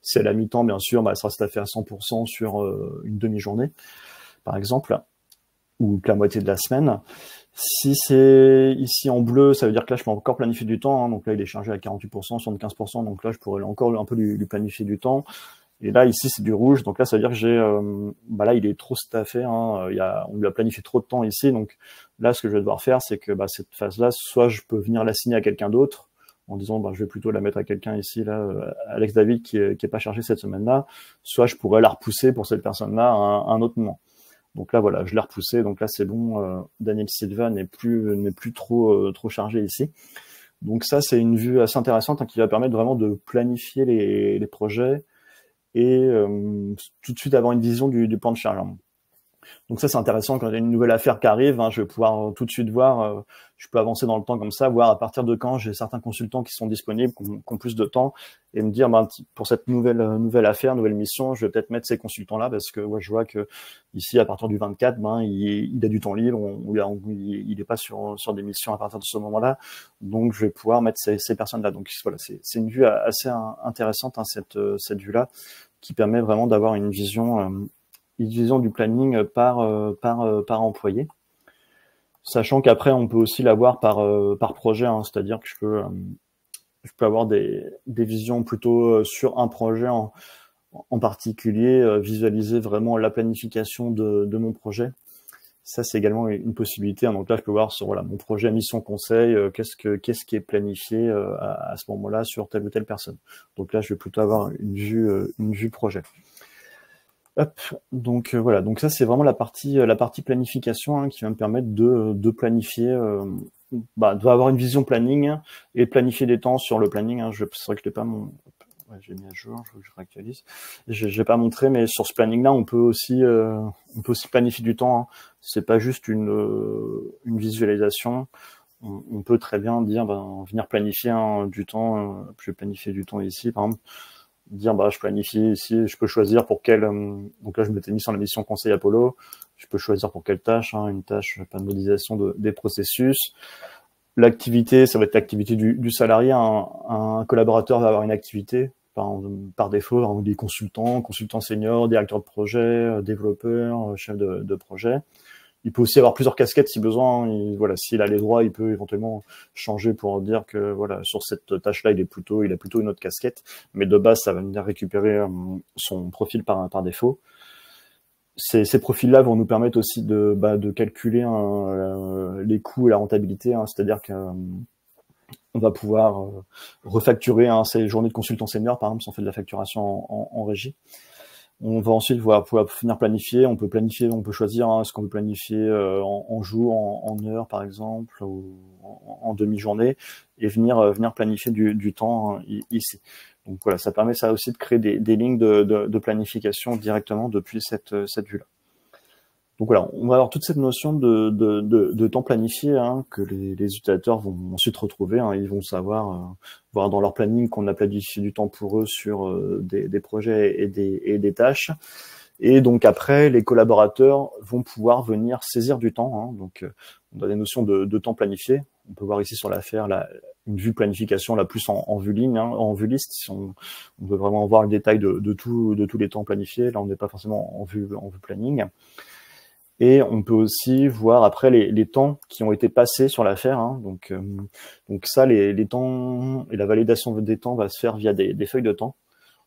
Si elle est à mi-temps, bien sûr, elle sera staffée à 100% sur une demi-journée, par exemple, ou que la moitié de la semaine. Si c'est ici en bleu, ça veut dire que là, je peux encore planifier du temps. Hein, donc là, il est chargé à 48%, 75%. Donc là, je pourrais encore un peu lui planifier du temps. Et là, ici, c'est du rouge. Donc là, ça veut dire que j'ai, là, il est trop staffé. Hein, on lui a planifié trop de temps ici. Donc là, ce que je vais devoir faire, c'est que cette phase-là, soit je peux venir l'assigner à quelqu'un d'autre en disant, je vais plutôt la mettre à quelqu'un ici, là, Alex David, qui est pas chargé cette semaine-là. Soit je pourrais la repousser pour cette personne-là à un autre moment. Donc là, voilà, je l'ai repoussé. Donc là, c'est bon. Daniel Silva n'est plus trop chargé ici. Donc ça, c'est une vue assez intéressante qui va permettre vraiment de planifier les projets et tout de suite avoir une vision du plan de charge. Donc ça, c'est intéressant quand il y a une nouvelle affaire qui arrive, hein, je vais pouvoir tout de suite voir, je peux avancer dans le temps comme ça, voir à partir de quand j'ai certains consultants qui sont disponibles, qui ont plus de temps, et me dire, ben, pour cette nouvelle affaire, nouvelle mission, je vais peut-être mettre ces consultants-là, parce que ouais, je vois que ici, à partir du 24, ben, il a du temps libre, il n'est pas sur des missions à partir de ce moment-là, donc je vais pouvoir mettre ces personnes-là. Donc voilà, c'est une vue assez intéressante, hein, cette vue-là, qui permet vraiment d'avoir une vision du planning par employé. Sachant qu'après, on peut aussi l'avoir par projet, hein, c'est-à-dire que je peux avoir des visions plutôt sur un projet en particulier, visualiser vraiment la planification de mon projet. Ça, c'est également une possibilité, hein. Donc là, je peux voir sur voilà, mon projet mission conseil, qu'est-ce qui est planifié à ce moment-là sur telle ou telle personne. Donc là, je vais plutôt avoir une vue projet. Hop, donc voilà, donc ça c'est vraiment la partie planification, hein, qui va me permettre de planifier, d'avoir une vision planning et planifier des temps sur le planning, hein. C'est vrai que je l'ai pas ouais, j'ai mis à jour, je veux que je réactualise. J'ai pas montré, mais sur ce planning-là, on peut aussi planifier du temps, hein. C'est pas juste une visualisation. On peut très bien dire, venir planifier du temps. Je vais planifier du temps ici, par exemple. Dire je planifie ici, je peux choisir pour quelle, donc là je m'étais mis sur la mission conseil Apollo, je peux choisir pour quelle tâche, hein, une tâche, pas de modélisation des processus. L'activité, ça va être l'activité du salarié, un collaborateur va avoir une activité par défaut, hein, des consultants seniors, directeurs de projet, développeurs, chefs de projet. Il peut aussi avoir plusieurs casquettes si besoin. Voilà, s'il a les droits, il peut éventuellement changer pour dire que voilà, sur cette tâche-là, il a plutôt une autre casquette. Mais de base, ça va venir récupérer son profil par défaut. Ces profils-là vont nous permettre aussi de calculer les coûts et la rentabilité, hein, c'est-à-dire qu'on va pouvoir refacturer ces journées de consultant senior, par exemple, si on fait de la facturation en régie. On va ensuite pouvoir venir planifier. On peut choisir, hein, est-ce qu'on veut planifier en jours, en heures par exemple, ou en demi-journée, et venir planifier du temps, hein, ici. Donc voilà, ça permet ça aussi de créer des lignes de planification directement depuis cette vue-là. Donc voilà, on va avoir toute cette notion de temps planifié, hein, que les utilisateurs vont ensuite retrouver, hein. Ils vont savoir voir dans leur planning qu'on a planifié du temps pour eux sur des projets et des tâches. Et donc après, les collaborateurs vont pouvoir venir saisir du temps, hein. Donc on a des notions de temps planifié. On peut voir ici sur l'affaire une vue planification la plus en vue ligne, hein, en vue liste. Si on veut vraiment voir le détail de tous les temps planifiés. Là, on n'est pas forcément en vue planning. Et on peut aussi voir après les temps qui ont été passés sur l'affaire, hein. Donc ça, les temps et la validation des temps va se faire via des feuilles de temps.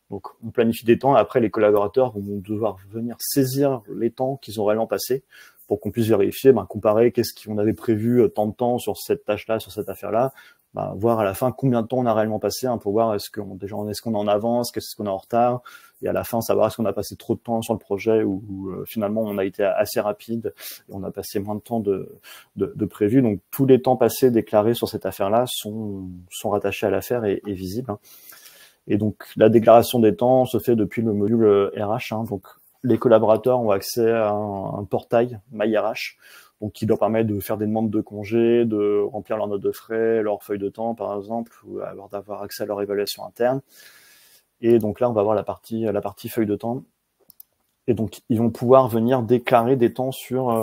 Donc on planifie des temps, et après les collaborateurs vont devoir venir saisir les temps qu'ils ont réellement passés pour qu'on puisse vérifier, comparer qu'est-ce qu'on avait prévu tant de temps sur cette tâche-là, sur cette affaire-là, voir à la fin combien de temps on a réellement passé, hein, pour voir est-ce qu'on est en avance, qu'est-ce qu'on est en retard, et à la fin savoir est-ce qu'on a passé trop de temps sur le projet ou finalement on a été assez rapide et on a passé moins de temps de prévu. Donc tous les temps passés déclarés sur cette affaire-là sont rattachés à l'affaire et visibles, hein. Et donc la déclaration des temps se fait depuis le module RH, hein. Donc les collaborateurs ont accès à un portail MyRH, donc qui leur permet de faire des demandes de congés, de remplir leurs notes de frais, leur feuille de temps par exemple, ou alors d'avoir accès à leur évaluation interne. Et donc là, on va avoir la partie feuille de temps. Et donc ils vont pouvoir venir déclarer des temps sur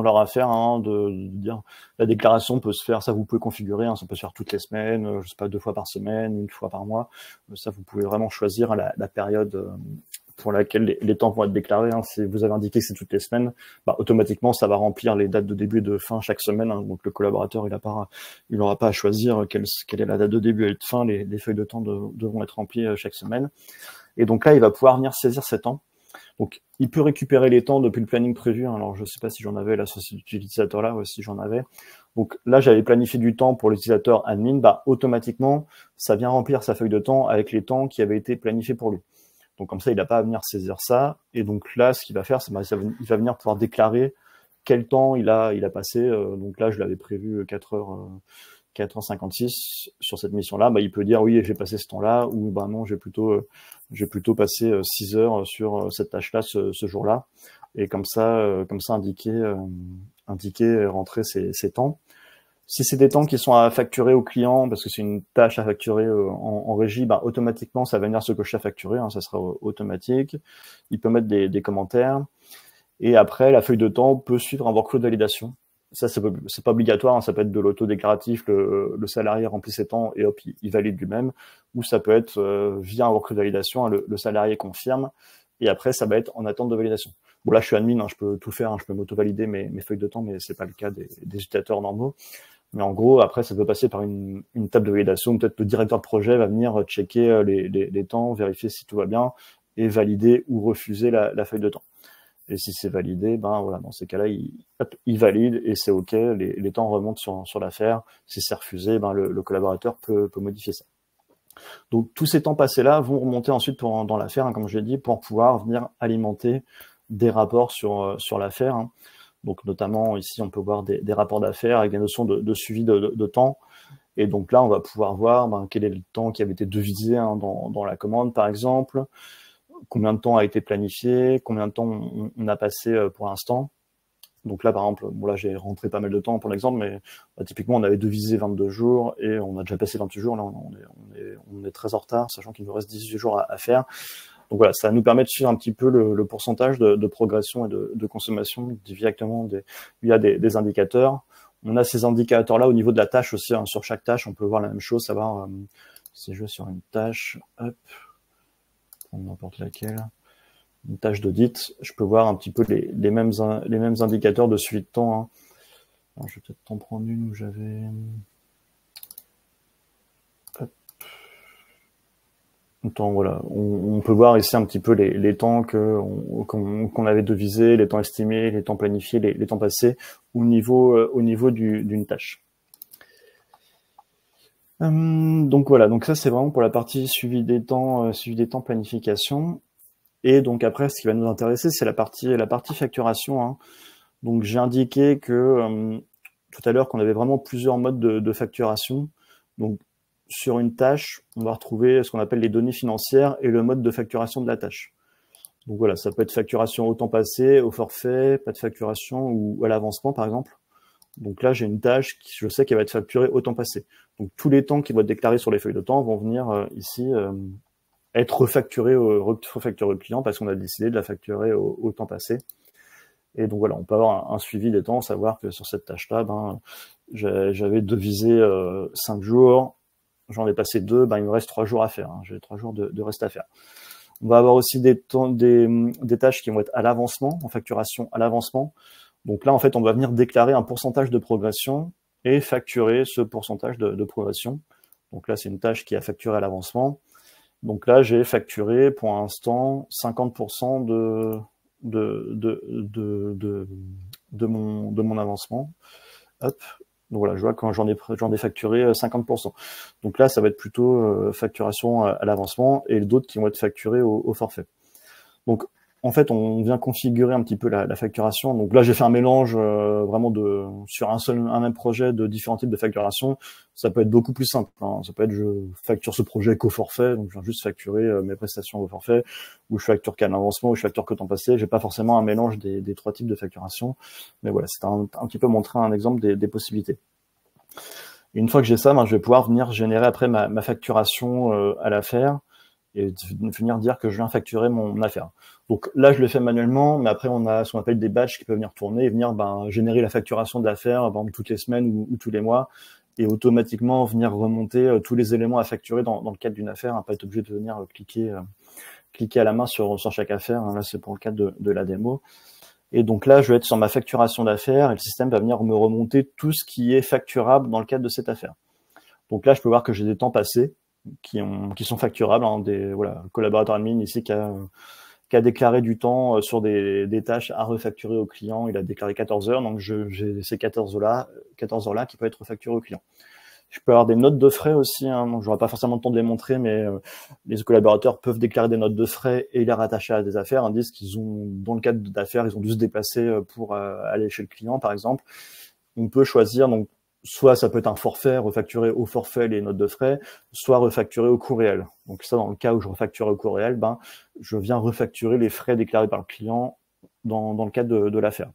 leur affaire, hein, de dire la déclaration peut se faire, ça vous pouvez configurer, hein, ça peut se faire toutes les semaines, je sais pas, 2 fois par semaine, 1 fois par mois. Ça, vous pouvez vraiment choisir la période pour laquelle les temps vont être déclarés, hein. Si vous avez indiqué que c'est toutes les semaines, automatiquement ça va remplir les dates de début et de fin chaque semaine, hein. Donc le collaborateur il n'aura pas à choisir quelle est la date de début et de fin. Les feuilles de temps devront être remplies chaque semaine. Et donc là, il va pouvoir venir saisir ces temps. Donc, il peut récupérer les temps depuis le planning prévu, hein. Alors, je ne sais pas si j'en avais là sur cet utilisateur-là, ou si j'en avais. Donc là, j'avais planifié du temps pour l'utilisateur admin. Automatiquement, ça vient remplir sa feuille de temps avec les temps qui avaient été planifiés pour lui. Donc comme ça, il n'a pas à venir saisir ça. Et donc là, ce qu'il va faire, c'est il va venir pouvoir déclarer quel temps il a passé. Donc là, je l'avais prévu 4h56 sur cette mission-là. Il peut dire oui, j'ai passé ce temps-là, ou non, j'ai plutôt passé 6 heures sur cette tâche-là ce jour-là. et comme ça indiquer rentrer ces temps. Si c'est des temps qui sont à facturer au client, parce que c'est une tâche à facturer en régie, ben, automatiquement, ça va venir se cocher à facturer, hein, ça sera automatique. Il peut mettre des commentaires. Et après, la feuille de temps peut suivre un workflow de validation. Ça, c'est pas obligatoire, hein, ça peut être de l'auto-déclaratif, le salarié remplit ses temps et hop, il valide lui-même. Ou ça peut être via un workflow de validation, hein, le salarié confirme, et après, ça va être en attente de validation. Bon, là, je suis admin, hein, je peux tout faire, hein, je peux m'auto-valider mes feuilles de temps, mais c'est pas le cas des utilisateurs normaux. Mais en gros, après, ça peut passer par une table de validation. Peut-être le directeur de projet va venir checker les temps, vérifier si tout va bien et valider ou refuser la feuille de temps. Et si c'est validé, ben voilà, dans ces cas-là, il valide et c'est OK. Les temps remontent sur l'affaire. Si c'est refusé, ben le collaborateur peut modifier ça. Donc tous ces temps passés-là vont remonter ensuite dans l'affaire, hein, comme je l'ai dit, pour pouvoir venir alimenter des rapports sur l'affaire. Hein. Donc notamment ici, on peut voir des rapports d'affaires avec des notions de suivi de temps. Et donc là, on va pouvoir voir quel est le temps qui avait été devisé, hein, dans la commande, par exemple, combien de temps a été planifié, combien de temps on a passé pour l'instant. Donc là, par exemple, bon là j'ai rentré pas mal de temps pour l'exemple, mais typiquement on avait devisé 22 jours et on a déjà passé 28 jours. Là, on est très en retard, sachant qu'il nous reste 18 jours à faire. Donc voilà, ça nous permet de suivre un petit peu le pourcentage de progression et de consommation directement via des indicateurs. On a ces indicateurs-là au niveau de la tâche aussi, hein. Sur chaque tâche, on peut voir la même chose, savoir si je vais sur une tâche, hop, n'importe laquelle, une tâche d'audit, je peux voir un petit peu les mêmes indicateurs de suivi de temps. Hein. Alors, je vais peut-être en prendre une où j'avais... Temps, voilà. On peut voir ici un petit peu les temps qu'on avait devisés, les temps estimés, les temps planifiés, les temps passés au niveau d'une tâche. Donc voilà, donc ça c'est vraiment pour la partie suivi des temps, planification. Et donc après, ce qui va nous intéresser, c'est la partie facturation. Hein. Donc j'ai indiqué que tout à l'heure qu'on avait vraiment plusieurs modes de facturation. Donc sur une tâche, on va retrouver ce qu'on appelle les données financières et le mode de facturation de la tâche. Donc voilà, ça peut être facturation au temps passé, au forfait, pas de facturation ou à l'avancement par exemple. Donc là, j'ai une tâche qui, je sais qu'elle va être facturée au temps passé. Donc tous les temps qui vont être déclarés sur les feuilles de temps vont venir ici être refacturés au client parce qu'on a décidé de la facturer au temps passé. Et donc voilà, on peut avoir un suivi des temps, savoir que sur cette tâche-là, j'avais devisé 5 jours, j'en ai passé 2, il me reste 3 jours à faire. Hein. J'ai 3 jours de reste à faire. On va avoir aussi des tâches qui vont être à l'avancement, en facturation à l'avancement. Donc là, en fait, on va venir déclarer un pourcentage de progression et facturer ce pourcentage de progression. Donc là, c'est une tâche qui a facturé à l'avancement. Donc là, j'ai facturé pour l'instant 50% de mon avancement. Hop. Donc voilà, je vois quand j'en ai facturé 50%. Donc là, ça va être plutôt facturation à l'avancement et d'autres qui vont être facturés au forfait. Donc en fait, on vient configurer un petit peu la facturation. Donc là, j'ai fait un mélange vraiment sur un même projet de différents types de facturation. Ça peut être beaucoup plus simple. Hein. Ça peut être je facture ce projet qu'au forfait, donc je viens juste facturer mes prestations au forfait, ou je facture qu'à l'avancement, ou je facture que temps passé. J'ai pas forcément un mélange des 3 types de facturation, mais voilà, c'est un petit peu montrer un exemple des possibilités. Et une fois que j'ai ça, je vais pouvoir venir générer après ma facturation à l'affaire et venir dire que je viens facturer mon affaire. Donc là, je le fais manuellement, mais après, on a ce qu'on appelle des batchs qui peuvent venir tourner et venir générer la facturation de l'affaire toutes les semaines ou tous les mois et automatiquement venir remonter tous les éléments à facturer dans le cadre d'une affaire, hein, pas être obligé de venir cliquer à la main sur chaque affaire. Hein, là, c'est pour le cadre de la démo. Et donc là, je vais être sur ma facturation d'affaires et le système va venir me remonter tout ce qui est facturable dans le cadre de cette affaire. Donc là, je peux voir que j'ai des temps passés qui sont facturables, hein, collaborateur admin ici qui a déclaré du temps sur des tâches à refacturer au client. Il a déclaré 14 heures, donc j'ai ces 14 heures-là qui peuvent être refacturées au client. Je peux avoir des notes de frais aussi, hein, donc j'aurai pas forcément le temps de les montrer, mais les collaborateurs peuvent déclarer des notes de frais et les rattacher à des affaires, disent qu'ils ont, dans le cadre d'affaires, ils ont dû se déplacer pour aller chez le client, par exemple. On peut choisir, donc, soit ça peut être un forfait, refacturer au forfait les notes de frais, soit refacturer au coût réel. Donc ça, dans le cas où je refacture au coût réel, je viens refacturer les frais déclarés par le client dans le cadre de l'affaire.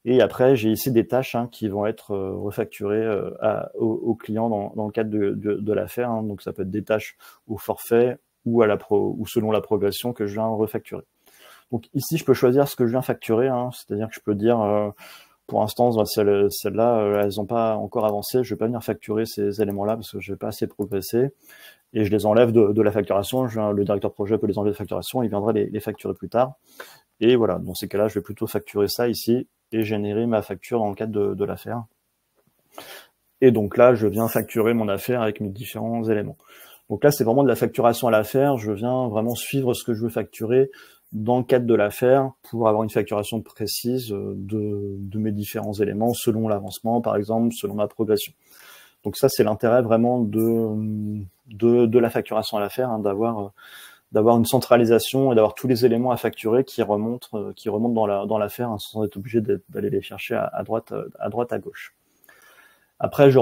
Et après, j'ai ici des tâches qui vont être refacturées au client dans le cadre de l'affaire. Donc ça peut être des tâches au forfait ou ou selon la progression que je viens refacturer. Donc ici, je peux choisir ce que je viens facturer, c'est-à-dire que je peux dire, pour l'instant, celles-là, elles n'ont pas encore avancé, je vais pas venir facturer ces éléments-là parce que je vais pas assez progressé, et je les enlève de la facturation. Le directeur projet peut les enlever de facturation, il viendra les facturer plus tard. Et voilà, dans ces cas-là, je vais plutôt facturer ça ici et générer ma facture dans le cadre de l'affaire. Et donc là, je viens facturer mon affaire avec mes différents éléments. Donc là, c'est vraiment de la facturation à l'affaire. Je viens vraiment suivre ce que je veux facturer dans le cadre de l'affaire pour avoir une facturation précise de mes différents éléments selon l'avancement, par exemple, selon ma progression. Donc ça, c'est l'intérêt vraiment de la facturation à l'affaire, d'avoir une centralisation et d'avoir tous les éléments à facturer qui remontent dans l'affaire, sans être obligé d'aller les chercher à droite, à gauche. Après, je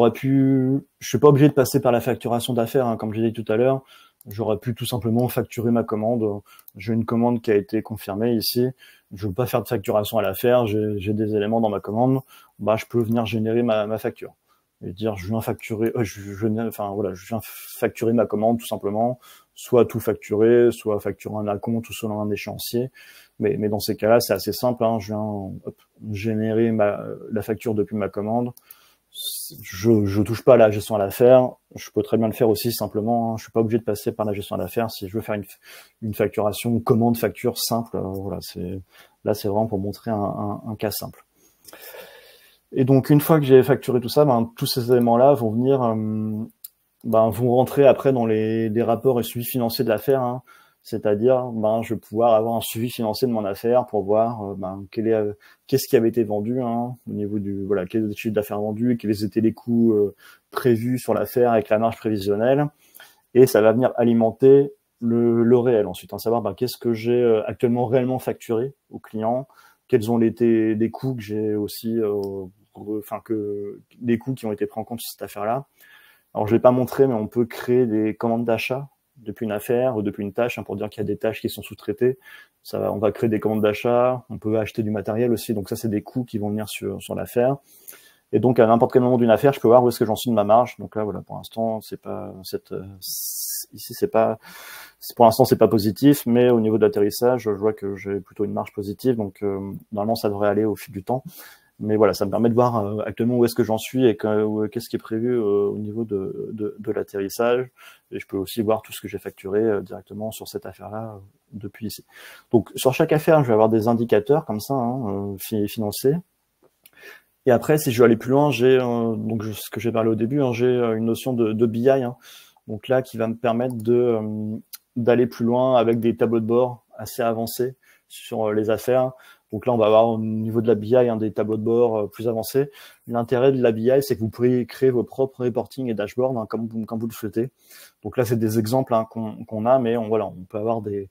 suis pas obligé de passer par la facturation d'affaires, comme j'ai dit tout à l'heure. J'aurais pu tout simplement facturer ma commande. J'ai une commande qui a été confirmée ici. Je veux pas faire de facturation à l'affaire. J'ai des éléments dans ma commande. Je peux venir générer ma facture et dire je viens facturer. Je viens facturer ma commande tout simplement. Soit tout facturer, soit facturer un acompte ou selon un échéancier. Mais dans ces cas-là, c'est assez simple. Je viens générer la facture depuis ma commande. Je touche pas à la gestion à l'affaire. Je peux très bien le faire aussi simplement. Je suis pas obligé de passer par la gestion à l'affaire si je veux faire une facturation, commande facture simple. Voilà, c'est vraiment pour montrer un cas simple. Et donc une fois que j'ai facturé tout ça, tous ces éléments-là vont venir, vont rentrer après dans les rapports et suivi financier de l'affaire. C'est-à-dire, je vais pouvoir avoir un suivi financier de mon affaire pour voir qu'est-ce qui avait été vendu au niveau quel est le chiffre d'affaires vendu, quels étaient les coûts prévus sur l'affaire avec la marge prévisionnelle, et ça va venir alimenter le réel ensuite, savoir qu'est-ce que j'ai actuellement réellement facturé au client, quels ont été les coûts que j'ai aussi, des coûts qui ont été pris en compte sur cette affaire-là. Alors je l'ai pas montré, mais on peut créer des commandes d'achat depuis une affaire ou depuis une tâche, pour dire qu'il y a des tâches qui sont sous-traitées. On va créer des commandes d'achat, on peut acheter du matériel aussi, donc ça c'est des coûts qui vont venir sur l'affaire. Et donc à n'importe quel moment d'une affaire, je peux voir où est-ce que j'en suis de ma marge. Donc là voilà, pour l'instant pour l'instant c'est pas positif, mais au niveau de l'atterrissage, je vois que j'ai plutôt une marge positive, donc normalement ça devrait aller au fil du temps. Mais voilà, ça me permet de voir actuellement où est-ce que j'en suis et qu'est-ce qui est prévu au niveau de l'atterrissage. Et je peux aussi voir tout ce que j'ai facturé directement sur cette affaire-là depuis ici. Donc sur chaque affaire, je vais avoir des indicateurs comme ça, financiers. Et après, si je veux aller plus loin, j'ai ce que j'ai parlé au début, j'ai une notion de BI, donc là qui va me permettre d'aller plus loin avec des tableaux de bord assez avancés sur les affaires. Donc là, on va avoir au niveau de la BI des tableaux de bord plus avancés. L'intérêt de la BI, c'est que vous pourrez créer vos propres reporting et dashboards comme vous le souhaitez. Donc là, c'est des exemples qu'on a, mais on peut avoir des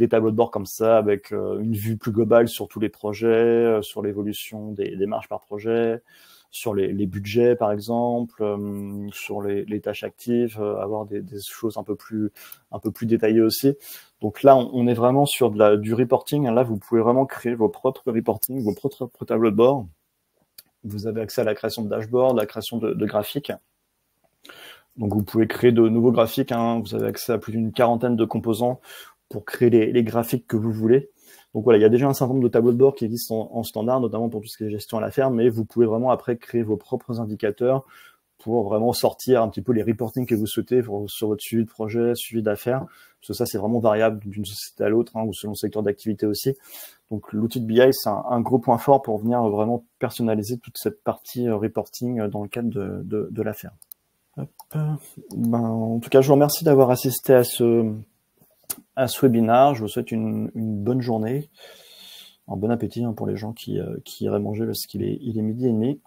tableaux de bord comme ça avec une vue plus globale sur tous les projets, sur l'évolution des marges par projet, sur les budgets par exemple, sur les tâches actives, avoir des choses un peu plus détaillées aussi. Donc là, on est vraiment sur du reporting. Là, vous pouvez vraiment créer vos propres reporting, vos propres tableaux de bord. Vous avez accès à la création de dashboards, la création de graphiques. Donc vous pouvez créer de nouveaux graphiques. Vous avez accès à plus d'une quarantaine de composants pour créer les graphiques que vous voulez. Donc voilà, il y a déjà un certain nombre de tableaux de bord qui existent en standard, notamment pour tout ce qui est gestion à l'affaire, mais vous pouvez vraiment après créer vos propres indicateurs pour vraiment sortir un petit peu les reporting que vous souhaitez sur votre suivi de projet, suivi d'affaires, parce que ça c'est vraiment variable d'une société à l'autre, ou selon le secteur d'activité aussi. Donc l'outil de BI, c'est un gros point fort pour venir vraiment personnaliser toute cette partie reporting dans le cadre de l'affaire. En tout cas, je vous remercie d'avoir assisté à ce webinaire. Je vous souhaite une bonne journée, un bon appétit pour les gens qui iraient manger parce qu'il est 12h30.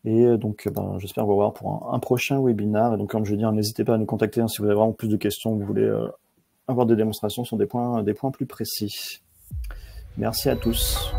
Et donc, j'espère vous revoir pour un prochain webinaire. Et donc, comme je dis, n'hésitez pas à nous contacter si vous avez vraiment plus de questions, vous voulez avoir des démonstrations sur des points plus précis. Merci à tous.